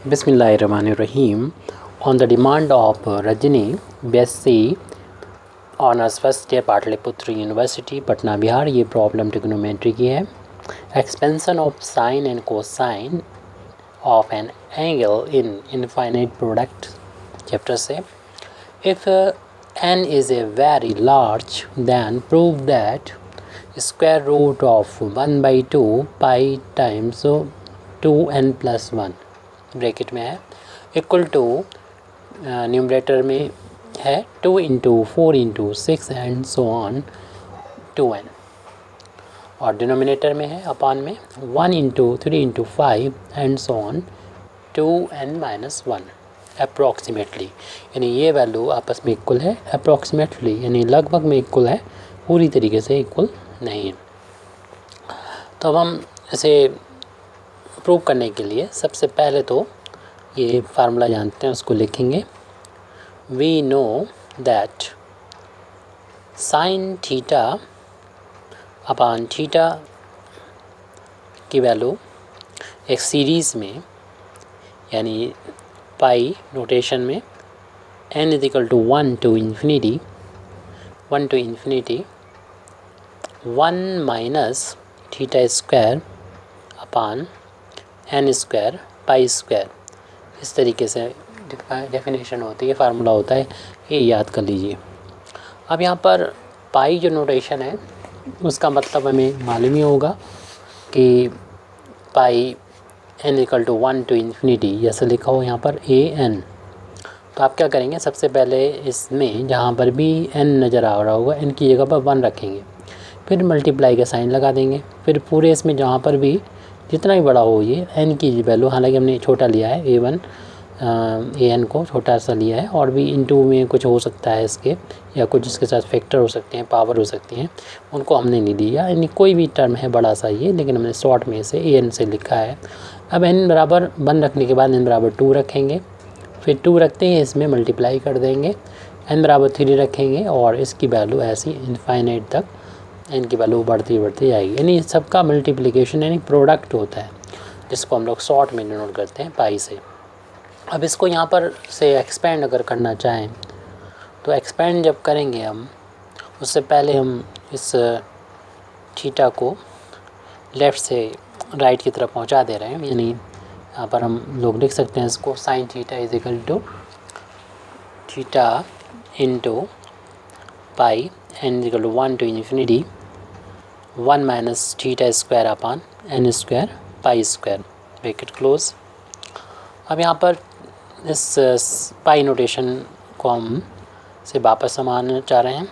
Bismillahirrahmanirrahim. On the demand of Rajni, BSc honours first year Pataliputra university Patna Bihar, ये problem trigonometry की है. Expansion of sine and cosine of an angle in infinite product chapter से. If n is a very large, then prove that square root of 1/2 pi times 2n plus 1 bracket में है equal to numerator में है 2 into 4 into 6 and so on 2n, और denominator में है अपान में 1 into 3 into 5 and so on 2n minus 1 approximately. यानी ये वैल्यू आपस में इक्वल है अप्रॉक्सीमेटली, यानी लगभग में इक्वल है, पूरी तरीके से इक्वल नहीं है. तो अब हम इसे प्रूव करने के लिए सबसे पहले तो ये फार्मूला जानते हैं, उसको लिखेंगे. We know that sine theta upon theta की वैल्यू एक सीरीज़ में, यानी पाई नोटेशन में n is equal to 1 to infinity 1 minus theta square upon n square pi square, इस तरीके से डेफिनेशन होती है, फार्मूला होता है, ये याद कर लीजिए. अब यहाँ पर पाई जो नोटेशन है उसका मतलब हमें मालूम ही होगा कि pi n equal to 1 to infinity जैसे लिखा हो यहाँ पर an. तो आप क्या करेंगे, सबसे पहले इसमें जहाँ पर भी n नज़र आ रहा होगा n की जगह पर 1 रखेंगे, फिर मल्टीप्लाई का साइन लगा देंगे, फिर पूरे इसमें जहाँ पर भी जितना भी बड़ा हो ये n की वैल्यू, हालांकि हमने छोटा लिया है a1 an को छोटा सा लिया है, और भी इनटू में कुछ हो सकता है इसके, या कुछ इसके साथ फैक्टर हो सकते हैं, पावर हो सकती हैं, उनको हमने नहीं लिया. यानी कोई भी टर्म है बड़ा सा ये, लेकिन हमने शॉर्ट में से an से लिखा है. अब n बराबर 1 रखने के बाद n बराबर 2 रखेंगे, फिर 2 रखते हैं इसमें मल्टीप्लाई कर देंगे, n बराबर 3 रखेंगे, और इसकी वैल्यू ऐसी इनफाइनाइट तक n की वैल्यू बढ़ती बढ़ती जाएगी. यानी सबका मल्टीप्लिकेशन यानी प्रोडक्ट होता है, जिसको हम लोग शॉर्ट में डिनोट करते हैं पाई से. अब इसको यहाँ पर से एक्सपेंड अगर करना चाहें तो एक्सपेंड जब करेंगे हम, उससे पहले हम इस थीटा को लेफ़्ट से राइट की तरफ पहुँचा दे रहे हैं. यानी यहाँ पर हम लोग लिख सकते हैं इसको sine theta is equal to theta into pi n equal to 1 to infinity 1 minus theta square upon n square pi square bracket close. अब यहाँ पर इस पाई नोटेशन को हम से वापस हम आना चाह रहे हैं,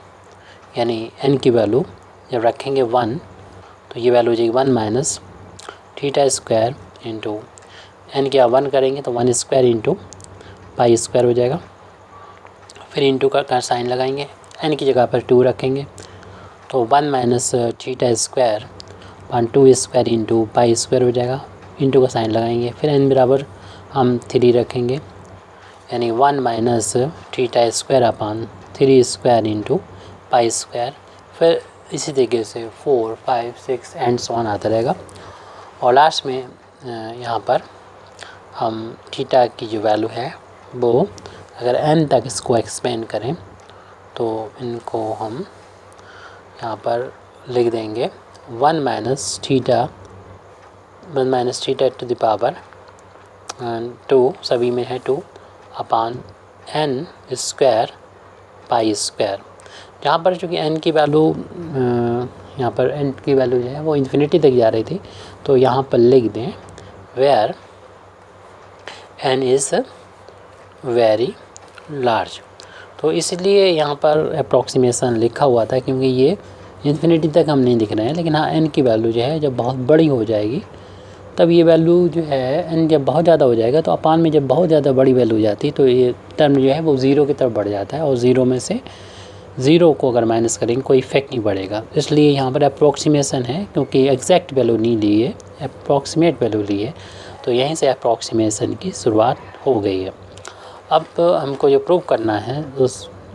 यानी n की वैल्यू जब रखेंगे 1 तो ये वैल्यू हो जाएगी 1 minus theta square into n क्या 1 करेंगे तो 1 स्क्वायर इंटू पाई स्क्वायर हो जाएगा. फिर इंटू का साइन लगाएंगे, n की जगह पर 2 रखेंगे तो 1 माइनस थीटा स्क्वायर पान 2 स्क्वायर इंटू पाई स्क्वायर हो जाएगा. इंटू का साइन लगाएंगे, फिर n बराबर हम 3 रखेंगे, यानी 1 माइनस थीटा स्क्वायर अपान 3 स्क्वायर इंटू पाई स्क्वायर. फिर इसी तरीके से 4 5 6 एंड सो ऑन आता रहेगा. और लास्ट में यहाँ पर हम थीटा की जो वैल्यू है वो अगर n तक इसको एक्सपेंड करें तो इनको हम यहाँ पर लिख देंगे 1 minus theta two the power 2, सभी में है 2 अपान n स्क्वायर पाई स्क्वायर. जहाँ पर चूँकि n की वैल्यू यहाँ पर n की वैल्यू जो है वो इन्फिनिटी तक जा रही थी, तो यहाँ पर लिख दें where n is very large. तो इसलिए यहाँ पर अप्रॉक्सीमेशन लिखा हुआ था, क्योंकि ये इन्फिनिटी तक हम नहीं लिख रहे हैं, लेकिन हाँ n की वैल्यू जो है जब बहुत बड़ी हो जाएगी तब ये वैल्यू जो है n जब बहुत ज़्यादा हो जाएगा तो अपान में जब बहुत ज़्यादा बड़ी वैल्यू हो जाती है तो ये टर्म जो है वो ज़ीरो की तरफ बढ़ जाता है, और ज़ीरो में से ज़ीरो को अगर माइनस करेंगे कोई इफेक्ट नहीं पड़ेगा. इसलिए यहाँ पर अप्रॉक्सीमेशन है, क्योंकि एग्जैक्ट वैल्यू नहीं ली है, अप्रॉक्सीमेट वैल्यू ली है, तो यहीं से अप्रॉक्सीमेशन की शुरुआत हो गई है. अब हमको जो प्रूव करना है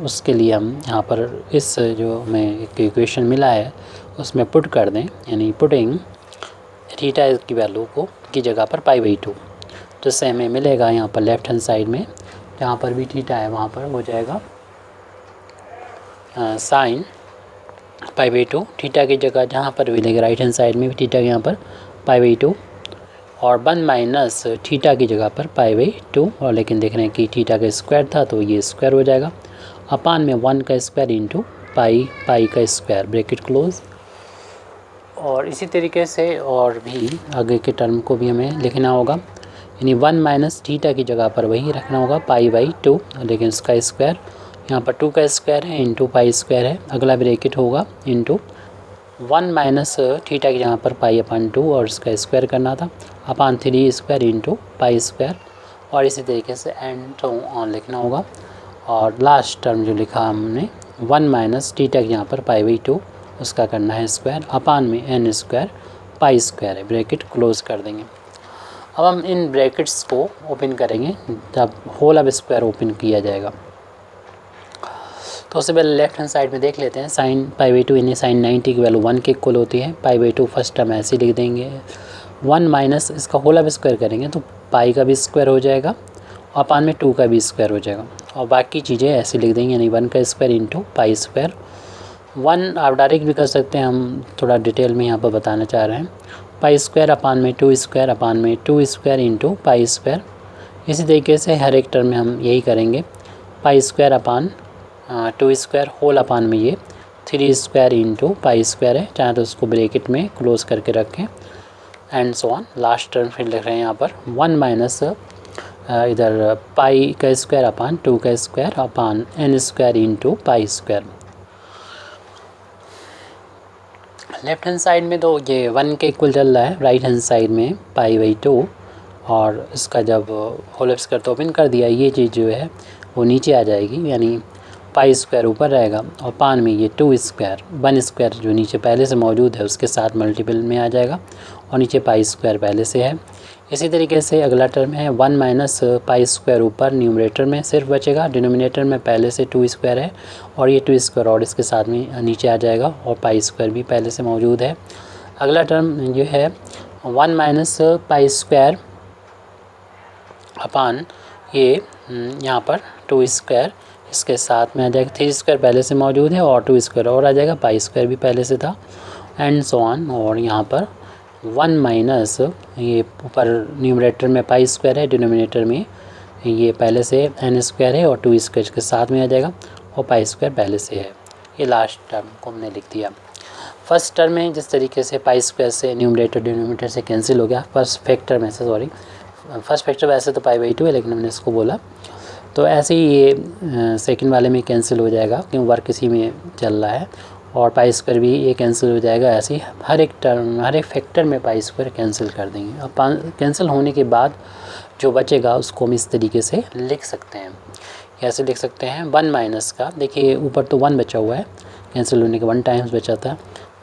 उसके लिए हम यहाँ पर इस जो हमें एक इक्वेशन मिला है उसमें पुट कर दें, यानी पुटिंग थीटा की वैल्यू को की जगह पर पाई/2. तो इससे हमें मिलेगा यहाँ पर लेफ्ट हैंड साइड में जहाँ पर भी थीटा है वहाँ पर हो जाएगा साइन π/2। थीटा की जगह जहाँ पर भी लेंगे राइट हैंड साइड में भी थीटा के यहाँ पर π/2 और 1 माइनस थीटा की जगह पर π/2 और लेकिन देख रहे हैं कि थीटा का स्क्वायर था तो ये स्क्वायर हो जाएगा अपान में 1 का स्क्वायर इंटू पाई का स्क्वायर ब्रैकेट क्लोज। और इसी तरीके से और भी आगे के टर्म को भी हमें लिखना होगा, यानी 1 माइनस थीटा की जगह पर वही रखना होगा π/2 लेकिन इसका स्क्वायर यहाँ पर 2 का स्क्वायर है इंटू पाई स्क्वायर है, अगला ब्रैकेट होगा इंटू 1 माइनस थीटा की जगह पर π/2 और इसका स्क्वायर करना था अपान 3 स्क्वायर इंटू पाई स्क्वायर और इसी तरीके से एंड तो ऑन लिखना होगा। और लास्ट टर्म जो लिखा हमने 1 माइनस थीटा की जगह पर π/2 उसका करना है स्क्वायर अपान में n स्क्वायर पाई स्क्वायर है, ब्रैकेट क्लोज कर देंगे। अब हम इन ब्रैकेट्स को ओपन करेंगे जब होल ऑफ स्क्वायर ओपन किया जाएगा। तो उससे पहले लेफ्ट हैंड साइड में देख लेते हैं साइन π/2 यानी साइन 90 की वैल्यू 1 के इक्वल होती है। π/2 फर्स्ट टर्म ऐसे लिख देंगे, 1 माइनस इसका होल ऑफ स्क्वायर करेंगे तो पाई का भी स्क्वायर हो जाएगा और अपान में 2 का भी स्क्वायर हो जाएगा और बाकी चीज़ें ऐसे लिख देंगे, यानी 1 का स्क्वायर इंटू पाई स्क्वायर। 1 आप डायरेक्ट भी कर सकते हैं, हम थोड़ा डिटेल में यहाँ पर बताना चाह रहे हैं। पाई स्क्वायर अपान में 2 स्क्वायर अपान में 2 स्क्वायर इंटू पाई स्क्वायर। इसी तरीके से हर एक टर्म में हम यही करेंगे, pi square upon 2 square whole upon में ये 3 स्क्वायर इंटू पाई स्क्वायर है, चाहे तो उसको ब्रैकेट में क्लोज करके रखें and so on. Last term फिर लिख रहे हैं यहाँ पर 1 माइनस इधर पाई का स्क्वायर अपान 2 का square upon n square into pi square. Left hand side में तो ये 1 के इक्वल चल रहा है, राइट हैंड साइड में π/2 और इसका जब होल ऑफ स्क्वायर तो ओपन कर दिया, ये चीज़ जो है वो नीचे आ जाएगी, यानी पाई स्क्वायर ऊपर रहेगा और पान में ये 2 स्क्वायर 1 स्क्वायर जो नीचे पहले से मौजूद है उसके साथ मल्टीपल में आ जाएगा और नीचे पाई स्क्वायर पहले से है। इसी तरीके से अगला टर्म है 1 माइनस पाई स्क्वायर ऊपर न्यूमरेटर में सिर्फ बचेगा, डिनोमिनेटर में पहले से 2 स्क्वायर है और ये 2 स्क्वायर और इसके साथ में नीचे आ जाएगा और पाई स्क्वायर भी पहले से मौजूद है। अगला टर्म जो है 1 माइनस पाई स्क्वायर अपान ये यहाँ पर 2 स्क्वायर इसके साथ में आ जाएगा, 3 स्क्वायर पहले से मौजूद है और 2 स्क्वायर और आ जाएगा, पाई स्क्वायर भी पहले से था एंड सो ऑन। और यहाँ पर 1 माइनस ये ऊपर न्यूमरेटर में पाई स्क्वायर है, डिनोमिनेटर में ये पहले से n स्क्वायर है और 2 स्क्वायर के साथ में आ जाएगा और पाई स्क्वायर पहले से है। ये लास्ट टर्म को हमने लिख दिया। फर्स्ट टर्म में जिस तरीके से पाई स्क्वायर से न्यूमरेटर डिनोमिनेटर से कैंसिल हो गया, फर्स्ट फैक्टर में से फर्स्ट फैक्टर वैसे तो π/2 है लेकिन हमने इसको बोला, तो ऐसे ही ये सेकंड वाले में कैंसिल हो जाएगा क्योंकि वर्क इसी में चल रहा है और पाई स्क्वायर भी ये कैंसिल हो जाएगा। ऐसे ही हर एक टर्म हर एक फैक्टर में पाई स्क्वायर कैंसिल कर देंगे। अब कैंसिल होने के बाद जो बचेगा उसको हम इस तरीके से लिख सकते हैं। कैसे लिख सकते हैं, 1 माइनस का देखिए ऊपर तो 1 बचा हुआ है, कैंसिल होने के 1 टाइम्स बचा था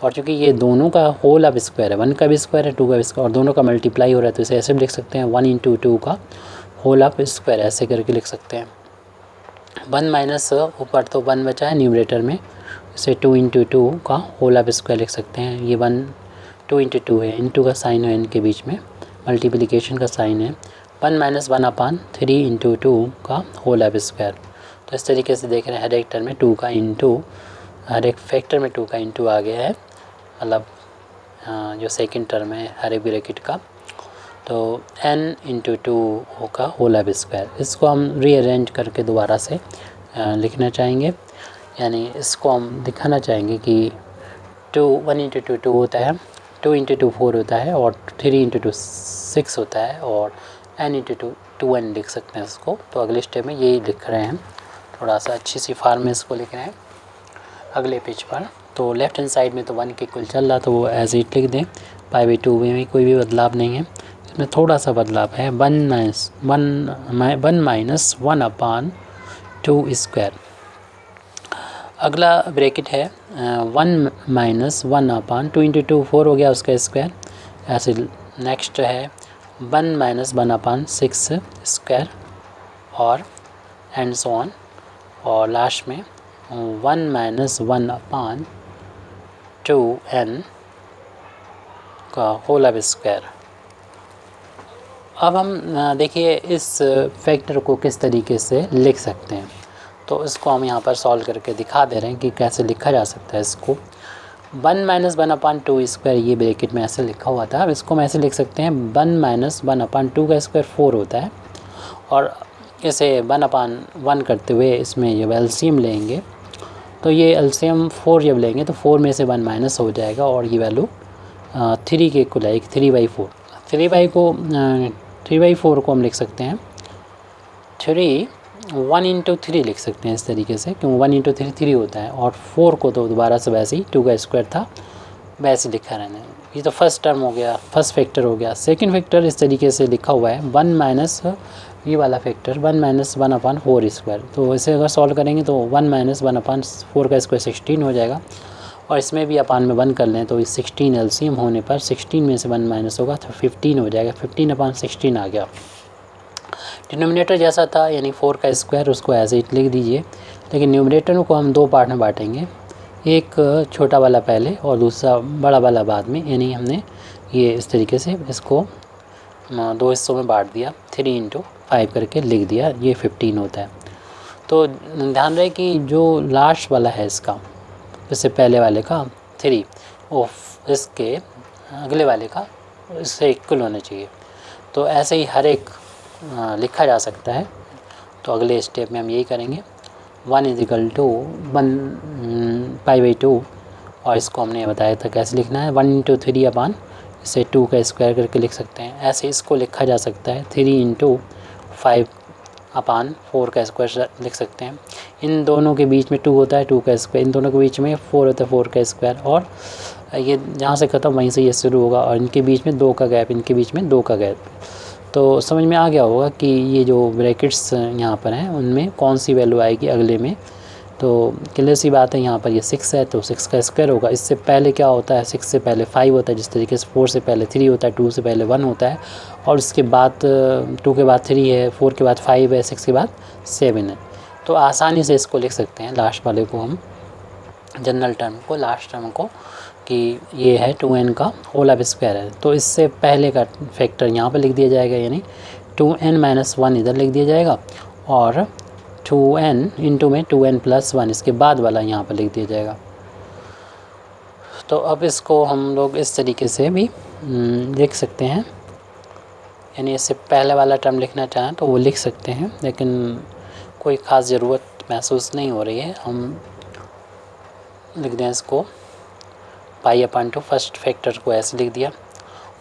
और चूँकि ये दोनों का होल ऑफ स्क्वायर है, 1 का भी स्क्वायर है 2 का भी स्क्वायर और दोनों का मल्टीप्लाई हो रहा है, तो इसे ऐसे भी लिख सकते हैं 1 इंटू 2 का होल ऑफ स्क्वायर, ऐसे करके लिख सकते हैं। 1 माइनस ऊपर तो 1 बचा है न्यूमरेटर में, इसे 2 इंटू 2 का होल ऑफ स्क्वायर लिख सकते हैं। ये 2 इंटू 2 है, इंटू का साइन है इनके बीच में, मल्टीप्लिकेशन का साइन है। 1 माइनस 1 अपान 3 इंटू 2 का होल ऑफ स्क्वायर। तो इस तरीके से देख रहे हैं हर एक टर्म में 2 का इंटू, हर एक फैक्टर में 2 का इंटू आ गया है, मतलब जो सेकंड टर्म है हर एक ब्रैकेट का, तो n इंटू 2 होगा होल ऑफ स्क्वायर। इसको हम रीअरेंज करके दोबारा से लिखना चाहेंगे, यानी इसको हम दिखाना चाहेंगे कि 1 इंटू 2 2 होता है, 2 इंटू 2 4 होता है और 3 इंटू 2 6 होता है और n इंटू 2 2n लिख सकते हैं इसको। तो अगले स्टेप में यही लिख रहे हैं, थोड़ा सा अच्छी सी फार्म में इसको लिख रहे हैं अगले पेज पर। तो लेफ्ट हैंड साइड में तो 1 के इक्वल चल रहा तो वो एज इट लिख दें, π/2 में कोई भी बदलाव नहीं है, इसमें थोड़ा सा बदलाव है, 1 माइनस 1 अपान 2 स्क्वायर। अगला ब्रैकेट है 1 माइनस 1 अपान 2 इंटू 2 4 हो गया उसका स्क्वायर। ऐसे नेक्स्ट है 1 माइनस 1 अपान 6 स्क्वायर और एंड सो ऑन। और लास्ट में 1 माइनस 1 अपान 2n का होल ऑफ स्क्वायर। अब हम देखिए इस फैक्टर को किस तरीके से लिख सकते हैं, तो इसको हम यहाँ पर सॉल्व करके दिखा दे रहे हैं कि कैसे लिखा जा सकता है इसको। 1-1/2 ये ब्रैकेट में ऐसे लिखा हुआ था, अब इसको हम ऐसे लिख सकते हैं 1-1/2 का स्क्वायर 4 होता है, और इसे 1/1 करते हुए इसमें जब एलसीएम लेंगे तो ये एलसीएम 4 जब लेंगे तो 4 में से 1 माइनस हो जाएगा और ये वैल्यू 3 के इक्वल आएगी, 3/4। 3/4 को हम लिख सकते हैं 1 × 3 लिख सकते हैं इस तरीके से, क्यों 1 × 3 3 होता है, और 4 को तो दोबारा से वैसे ही 2 का स्क्वायर था वैसे लिखा रहना है। ये तो फर्स्ट टर्म हो गया, फर्स्ट फैक्टर हो गया। सेकंड फैक्टर इस तरीके से लिखा हुआ है 1 माइनस ये वाला फैक्टर 1-1/4²। तो इसे अगर सॉल्व करेंगे तो 1-1/4 का स्क्वायर 16 हो जाएगा, और इसमें भी अपान में 1 कर लें तो 16 एलसीएम होने पर 16 में से 1 माइनस होगा तो 15 हो जाएगा। 15/16 आ गया। डिनोमिनेटर जैसा था यानी 4 का स्क्वायर, उसको ऐसे ही लिख दीजिए, लेकिन न्यूमरेटर को हम 2 पार्ट में बांटेंगे, एक छोटा वाला पहले और दूसरा बड़ा वाला बाद में, यानी हमने ये इस तरीके से इसको 2 हिस्सों में बांट दिया, 3 × 5 करके लिख दिया, ये 15 होता है। तो ध्यान रहे कि जो लास्ट वाला है इसका, इससे पहले वाले का 3 वो इसके अगले वाले का इससे इक्वल होना चाहिए। तो ऐसे ही हर एक लिखा जा सकता है। तो अगले स्टेप में हम यही करेंगे, 1 = 1π/2, और इसको हमने बताया था कैसे लिखना है, 1 × 3 इसे 2 का स्क्वायर करके लिख सकते हैं। ऐसे इसको लिखा जा सकता है 3 × 5/4 का स्क्वायर लिख सकते हैं। इन दोनों के बीच में 2 होता है, 2 का स्क्वायर, इन दोनों के बीच में 4 होता है, 4 का स्क्वायर, और ये जहाँ से ख़त्म वहीं से ये शुरू होगा, और इनके बीच में 2 का गैप, इनके बीच में 2 का गैप। तो समझ में आ गया होगा कि ये जो ब्रैकेट्स यहाँ पर हैं उनमें कौन सी वैल्यू आएगी अगले में। तो क्लियर सी बात है, यहाँ पर ये 6 है तो 6 का स्क्वायर होगा। इससे पहले क्या होता है, 6 से पहले 5 होता है, जिस तरीके से 4 से पहले 3 होता है, 2 से पहले 1 होता है, और उसके बाद 2 के बाद 3 है, 4 के बाद 5 है, 6 के बाद 7 है। तो आसानी से इसको लिख सकते हैं लास्ट वाले को हम, जनरल टर्म को, लास्ट टर्म को, कि ये है 2n का होल स्क्वायर है। तो इससे पहले का फैक्टर यहाँ पर लिख दिया जाएगा, यानी 2n - 1 इधर लिख दिया जाएगा, और 2n इंटू में 2n+1 इसके बाद वाला यहाँ पर लिख दिया जाएगा। तो अब इसको हम लोग इस तरीके से भी लिख सकते हैं, यानी इससे पहले वाला टर्म लिखना चाहें तो वो लिख सकते हैं, लेकिन कोई ख़ास ज़रूरत महसूस नहीं हो रही है। हम लिख दें इसको π/2, फर्स्ट फैक्टर को ऐसे लिख दिया,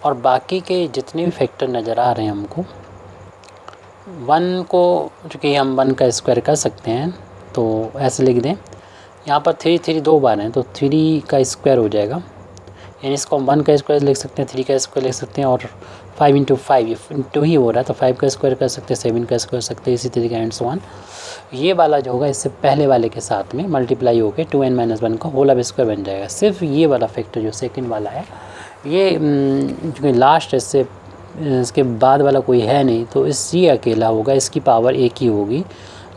और बाकी के जितने भी फैक्टर नज़र आ रहे हैं हमको, 1 को चूँकि हम 1 का स्क्वायर कर सकते हैं तो ऐसे लिख दें। यहाँ पर 3 2 बार हैं तो 3 का स्क्वायर हो जाएगा, यानी इसको हम 1 का स्क्वायर लिख सकते हैं, 3 का स्क्वायर लिख सकते हैं, और 5 × 5 ये इंटू ही हो रहा है तो 5 का स्क्वायर कर सकते हैं, 7 का स्क्वायर कर सकते हैं, इसी तरीके एंड सो ऑन। ये वाला जो होगा इससे पहले वाले के साथ में मल्टीप्लाई होकर 2n - 1 का होल स्क्वायर बन जाएगा। सिर्फ ये वाला फैक्टर जो सेकंड वाला है, ये जो लास्ट इससे इसके बाद वाला कोई है नहीं, तो ये अकेला होगा, इसकी पावर 1 ही होगी।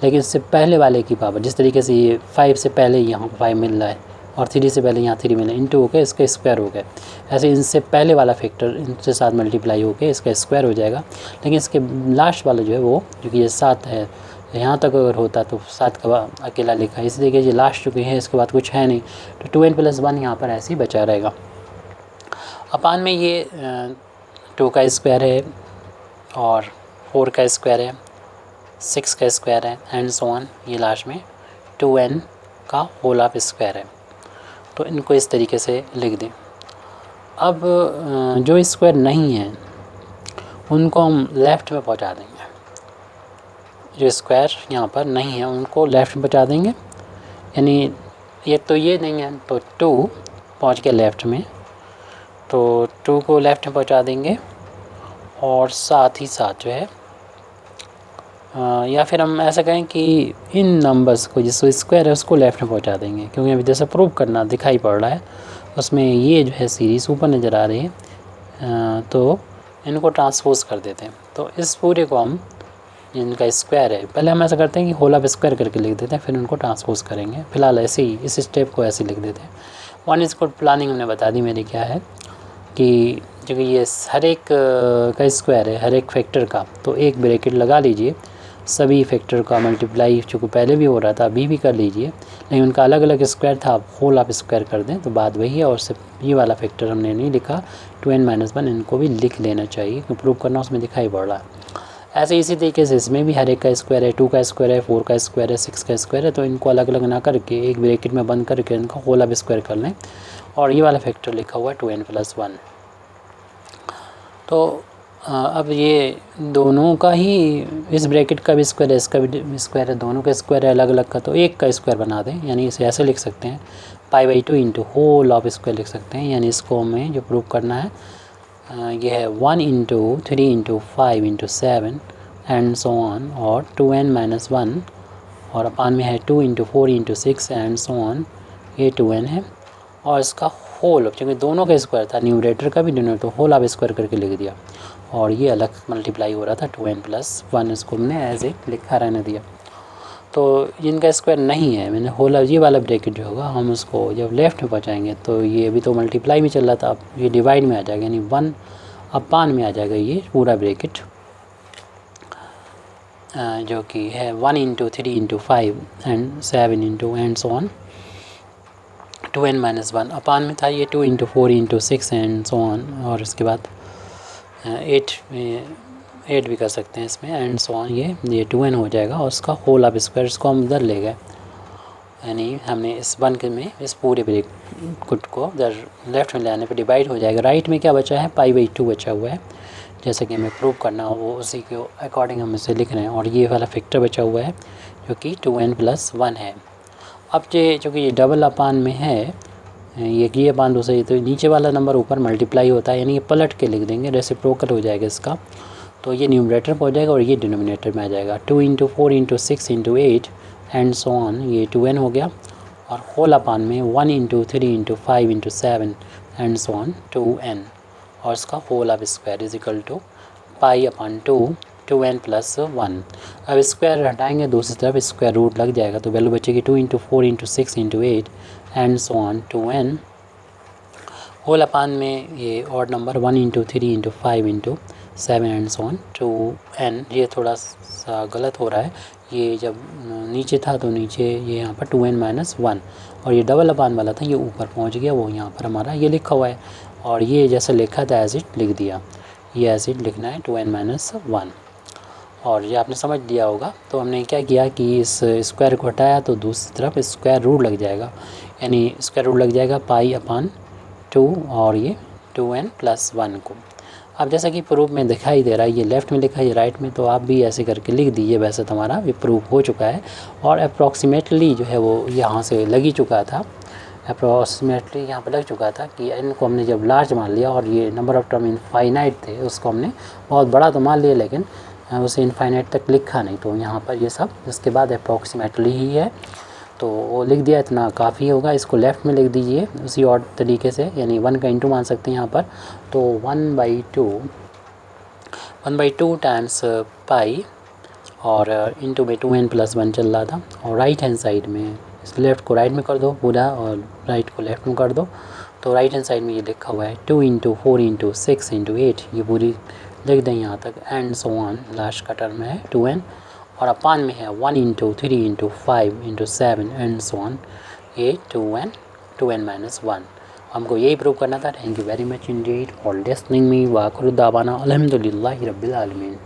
लेकिन इससे पहले वाले की पावर, जिस तरीके से ये 5 से पहले यहाँ 5 मिल रहा है और 3 से पहले यहाँ 3 मिल रहा है, इंटू होकर इसका स्क्वायर हो गया, ऐसे इनसे पहले वाला फैक्टर इनसे साथ मल्टीप्लाई होकर इसका स्क्वायर हो जाएगा। लेकिन इसके लास्ट वाला जो है वो, क्योंकि ये 7 है, यहाँ तक अगर होता तो 7 का अकेला लिखा है, इसी तरीके से लास्ट चुकी है, इसके बाद कुछ है नहीं, तो 2n+1 यहाँ पर ऐसे ही बचा रहेगा। अपान में ये 2 का स्क्वायर है, और 4 का स्क्वायर है, 6 का स्क्वायर है, एंड सो ऑन, ये लास्ट में 2n का होल स्क्वायर है। तो इनको इस तरीके से लिख दें। अब जो स्क्वायर नहीं है उनको हम लेफ़्ट में पहुंचा देंगे, जो स्क्वायर यहाँ पर नहीं है उनको लेफ़्ट में पहुंचा देंगे, यानी ये तो ये नहीं है तो 2 पहुँच के लेफ़्ट में, तो 2 को लेफ़्ट में पहुंचा देंगे, और साथ ही साथ जो है या फिर हम ऐसा कहें कि इन नंबर्स को, जिसको स्क्वायर है उसको लेफ़्ट में पहुंचा देंगे, क्योंकि अभी जैसा प्रूव करना दिखाई पड़ रहा है उसमें ये जो है सीरीज़ ऊपर नज़र आ रही है, तो इनको ट्रांसपोज कर देते हैं। तो इस पूरे को हम, इनका स्क्वायर है, पहले हम ऐसा करते हैं कि होल स्क्वायर करके लिख देते हैं, फिर उनको ट्रांसपोज करेंगे। फिलहाल ऐसे ही इस स्टेप को ऐसे लिख देते हैं। 1 प्लानिंग हमने बता दी मेरी क्या है। कि क्योंकि ये हर एक का स्क्वायर है, हर एक फैक्टर का, तो एक ब्रैकेट लगा लीजिए, सभी फैक्टर का मल्टीप्लाई चूँकि पहले भी हो रहा था अभी भी कर लीजिए, लेकिन उनका अलग अलग स्क्वायर था, होल आप स्क्वायर कर दें तो बात वही है। और सिर्फ ये वाला फैक्टर हमने नहीं लिखा, 2n-1 इनको भी लिख लेना चाहिए क्योंकि प्रूव करना उसमें दिखाई पड़ रहा है। ऐसे इसी तरीके से इसमें भी हर एक का स्क्वायर है, 2 का स्क्वायर है, 4 का स्क्वायर है, 6 का स्क्वायर है, तो इनको अलग अलग ना करके एक ब्रैकेट में बंद करके इनका होल आप स्क्वायर कर लें। और ये वाला फैक्टर लिखा हुआ है 2n+1। तो अब ये दोनों का ही, इस ब्रैकेट का भी स्क्वायर है, इसका भी स्क्वायर है, दोनों का स्क्वायर है अलग अलग का, तो एक का स्क्वायर बना दें, यानी इसे ऐसे लिख सकते हैं π/2 इंटू होल ऑफ स्क्वायर लिख सकते हैं। यानी इसको हमें जो प्रूव करना है ये है 1 into 3 into 5 into 7 and so on, और 2n-1 और अपान में है 2 into 4 into 6 and so on, ये 2n है। और इसका होल, क्योंकि दोनों का स्क्वायर था, न्यूमरेटर का भी डिनोमिनेटर, तो होल आप स्क्वायर करके लिख दिया, और ये अलग मल्टीप्लाई हो रहा था 2n+1, इसको हमने एज ए लिखा रहने दिया। तो इनका स्क्वायर नहीं है, मैंने होल ये वाला ब्रैकेट जो होगा हम उसको जब लेफ़्ट में पहुँचाएंगे तो ये अभी तो मल्टीप्लाई में चल रहा था, अब ये डिवाइड में आ जाएगा, यानी 1 अपान में आ जाएगा ये पूरा ब्रैकेट, जो कि है 1 into 3 into 5 and 7 into and so on, 2n-1 अपान में था ये 2 into 4 into 6 and so on, और इसके बाद 8 भी कर सकते हैं इसमें एंड सो ऑन, ये 2n हो जाएगा। और उसका होल ऑफ स्क्वायर इसको हम उधर ले गए, यानी हमने इस 1 के में इस पूरे ब्रैकेट को उधर लेफ्ट में ले आने पर डिवाइड हो जाएगा। राइट में क्या बचा है, π/2 बचा हुआ है, जैसे कि हमें प्रूव करना हो वो उसी के अकॉर्डिंग हम इसे लिख रहे हैं। और ये वाला फैक्टर बचा हुआ है जो कि 2n+1 है। अब ये चूँकि ये डबल अपान में है, ये अपान दूसरे, तो नीचे वाला नंबर ऊपर मल्टीप्लाई होता है, यानी ये पलट के लिख देंगे, रेसिप्रोकल हो जाएगा इसका, तो ये न्यूमरेटर पर हो जाएगा और ये डिनोमिनेटर में आ जाएगा। 2 into 4 into 6 into 8 and so on, ये 2n हो गया। और होल अपान में 1 into 3 into 5 into 7 and so on 2n, और इसका whole of square is equal to π/2 2n+1। अब स्क्वायर हटाएंगे दूसरी तरफ स्क्वायर रूट लग जाएगा, तो वैल्यू बचेगी 2 into 4 into 6 into 8 and so on 2n। Whole upon में ये odd number 1 into 3 into 5 into 7 and so on 2n। ये थोड़ा सा गलत हो रहा है, ये जब नीचे था तो नीचे ये यहाँ पर 2n-1, और ये डबल अपान वाला था ये ऊपर पहुँच गया, वो यहाँ पर हमारा ये लिखा हुआ है, और ये जैसे लिखा था एज इट लिख दिया, ये एज इट लिखना है 2n-1, और ये आपने समझ लिया होगा। तो हमने क्या किया कि इस स्क्वायर को हटाया तो दूसरी तरफ स्क्वायर रूट लग जाएगा, यानी स्क्वायर रूट लग जाएगा π/2 और ये 2n+1 को। अब जैसा कि प्रूफ में दिखाई दे रहा है, ये लेफ़्ट में लिखा है, ये राइट में, तो आप भी ऐसे करके लिख दीजिए। वैसे तो हमारा ये प्रूफ हो चुका है और अप्रॉक्सीमेटली जो है वो यहाँ से लग ही चुका था, अप्रॉक्सीमेटली यहाँ पर लग चुका था कि इनको हमने जब लार्ज मान लिया और ये नंबर ऑफ़ टर्म इनफाइनाइट थे, उसको हमने बहुत बड़ा तो मान लिया लेकिन उसे इनफाइनाइट तक लिखा नहीं। तो यहाँ पर ये सब इसके बाद अप्रॉक्सीमेटली ही है, तो वो लिख दिया, इतना काफ़ी होगा। इसको लेफ़्ट में लिख दीजिए उसी और तरीके से, यानी 1 का इंटू मान सकते हैं यहाँ पर, तो 1/2 टाइम्स पाई और इंटू में 2n+1 चल रहा था, और राइट हैंड साइड में इस लेफ़्ट को राइट में कर दो पूरा और राइट को लेफ़्ट में कर दो, तो राइट हैंड साइड में ये लिखा हुआ है 2 इंटू 4 इंटू 6 इंटू 8, ये पूरी लिख दें यहाँ तक एंड सो ऑन, लास्ट का टर्म है 2n, और अपान में है 1 into 3 into 5 into 7 and so on, ये 2n-1। हमको यही प्रूव करना था। Thank you very much indeed for listening me. वाखिर दावाना अल्हम्दुलिल्लाहि रब्बिल आलमीन।